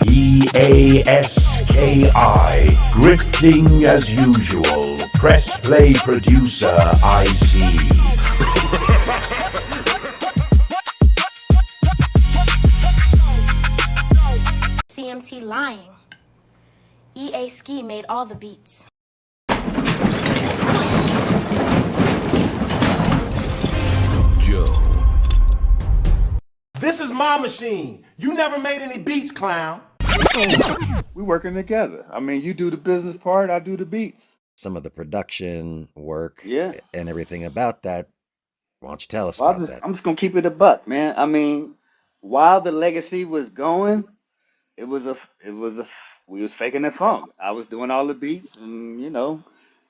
EASKI, grifting as usual. Press play producer IC. CMT lying. EA Ski made all the beats. Joe. This is my machine. You never made any beats, clown. We working together. I mean, you do the business part, I do the beats. Some of the production work Yeah. and everything about that. Why don't you tell us Well, about that? I'm just gonna keep it a buck, man. I mean, while the legacy was going, we was faking the funk. I was doing all the beats, and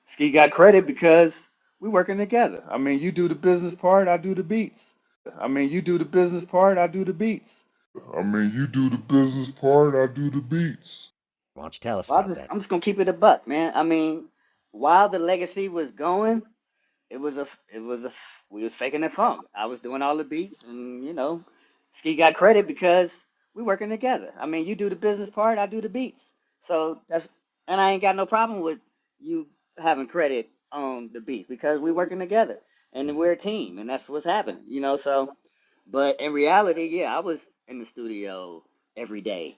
Ski got credit because we working together. I mean, you do the business part, I do the beats. I mean, you do the business part, I do the beats. Why don't you tell us Well, about that? I'm just gonna keep it a buck, man. I mean, while the legacy was going, we was faking the funk. I was doing all the beats, and Ski got credit because we working together. I mean, you do the business part, I do the beats. So and I ain't got no problem with you having credit on the beats because we working together and we're a team, and that's what's happening, So, but in reality, yeah, I was in the studio every day,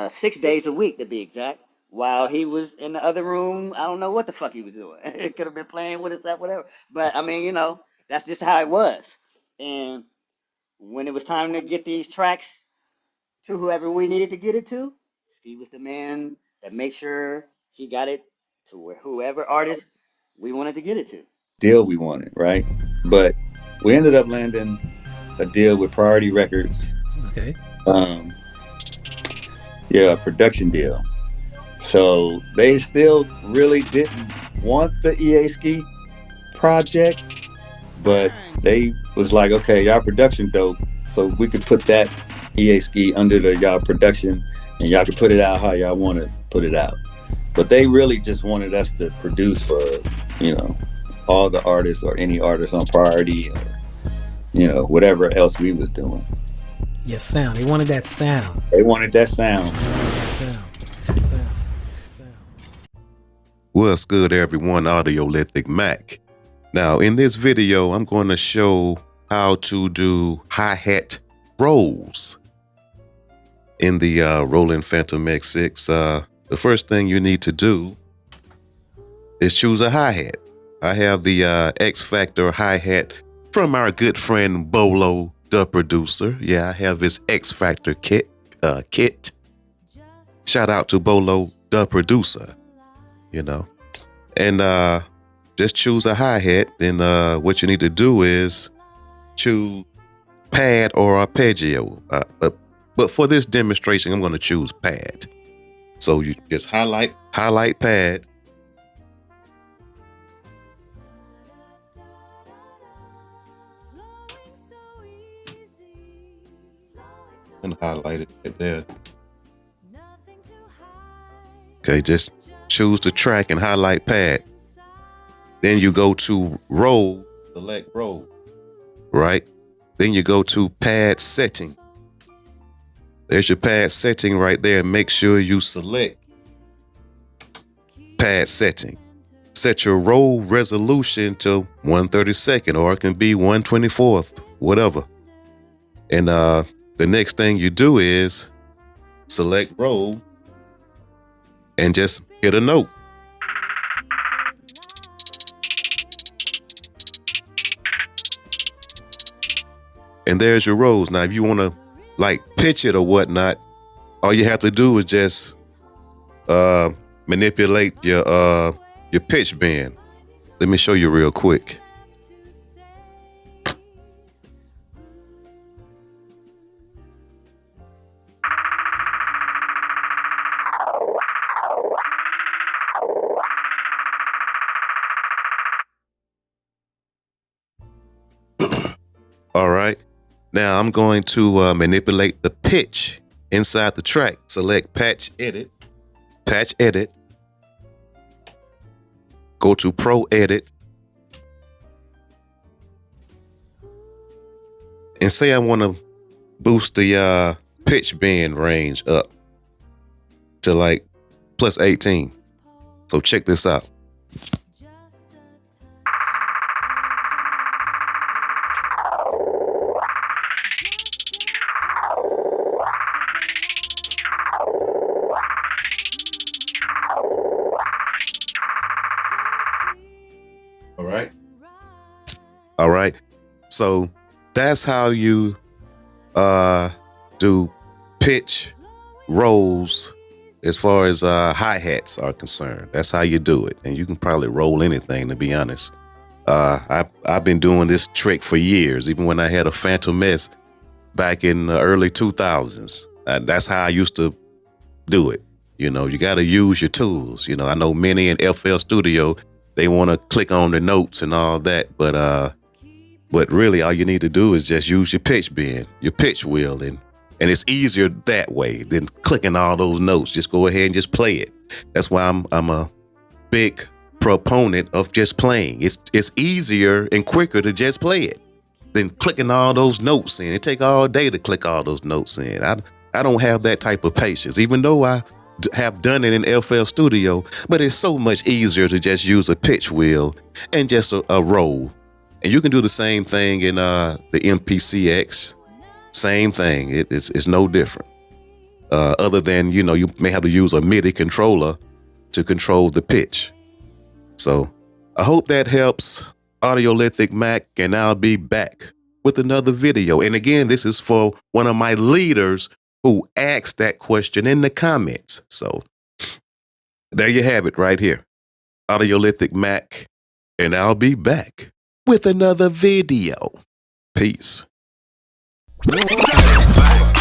6 days a week to be exact. While he was in the other room, I don't know what the fuck he was doing. It could have been playing with his stuff, whatever. But I mean, that's just how it was. And when it was time to get these tracks to whoever we needed to get it to, Steve was the man that made sure he got it to whoever artist we wanted to get it to. Deal we wanted, right? But we ended up landing a deal with Priority Records. Okay. Yeah, a production deal. So they still really didn't want the EA Ski project, but they was like, okay, y'all production dope, so we could put that EA Ski under the y'all production, and y'all could put it out how y'all want to put it out. But they really just wanted us to produce for, all the artists or any artists on Priority, or, whatever else we was doing. Yes, sound. They wanted that sound. They wanted that sound. What's good, everyone? Audiolithic Mac. Now, in this video, I'm going to show how to do hi-hat rolls in the Roland Phantom X6. The first thing you need to do is choose a hi-hat. I have the X Factor hi-hat from our good friend Bolo, the producer. Yeah, I have his X Factor kit. Shout out to Bolo, the producer. And just choose a hi-hat. Then what you need to do is choose pad or arpeggio. But for this demonstration, I'm going to choose pad. So you just highlight pad. And highlight it right there. Okay, just choose the track and highlight pad. Then you go to roll, select roll, right? Then you go to pad setting. There's your pad setting right there. Make sure you select pad setting. Set your roll resolution to 1/32, or it can be 1/24, whatever. And the next thing you do is select roll and just hit a note. And there's your rolls. Now, if you want to pitch it or whatnot, all you have to do is just manipulate your pitch bend. Let me show you real quick. All right. Now I'm going to manipulate the pitch inside the track. Select patch edit. Go to Pro Edit. And say I want to boost the pitch bend range up. to like plus 18. So check this out. All right. All right. So that's how you do pitch rolls as far as hi-hats are concerned. That's how you do it. And you can probably roll anything, to be honest. I've been doing this trick for years, even when I had a Phantom S back in the early 2000s. That's how I used to do it. You know, you got to use your tools. You know, I know many in FL Studio, they want to click on the notes and all that, but really all you need to do is just use your pitch bend, your pitch wheel, and it's easier that way than clicking all those notes. Just go ahead and just play it. That's why I'm a big proponent of just playing. It's easier and quicker to just play it than clicking all those notes in. It take all day to click all those notes in. I don't have that type of patience, even though I have done it in FL Studio, but it's so much easier to just use a pitch wheel and just a roll. And you can do the same thing in the MPCX. Same thing. It's no different. Other than, you know, you may have to use a MIDI controller to control the pitch. So I hope that helps, Audiolithic Mac, and I'll be back with another video. And again, this is for one of my leaders who asked that question in the comments. So there you have it right here. Audiolithic Mac, and I'll be back with another video. Peace. Back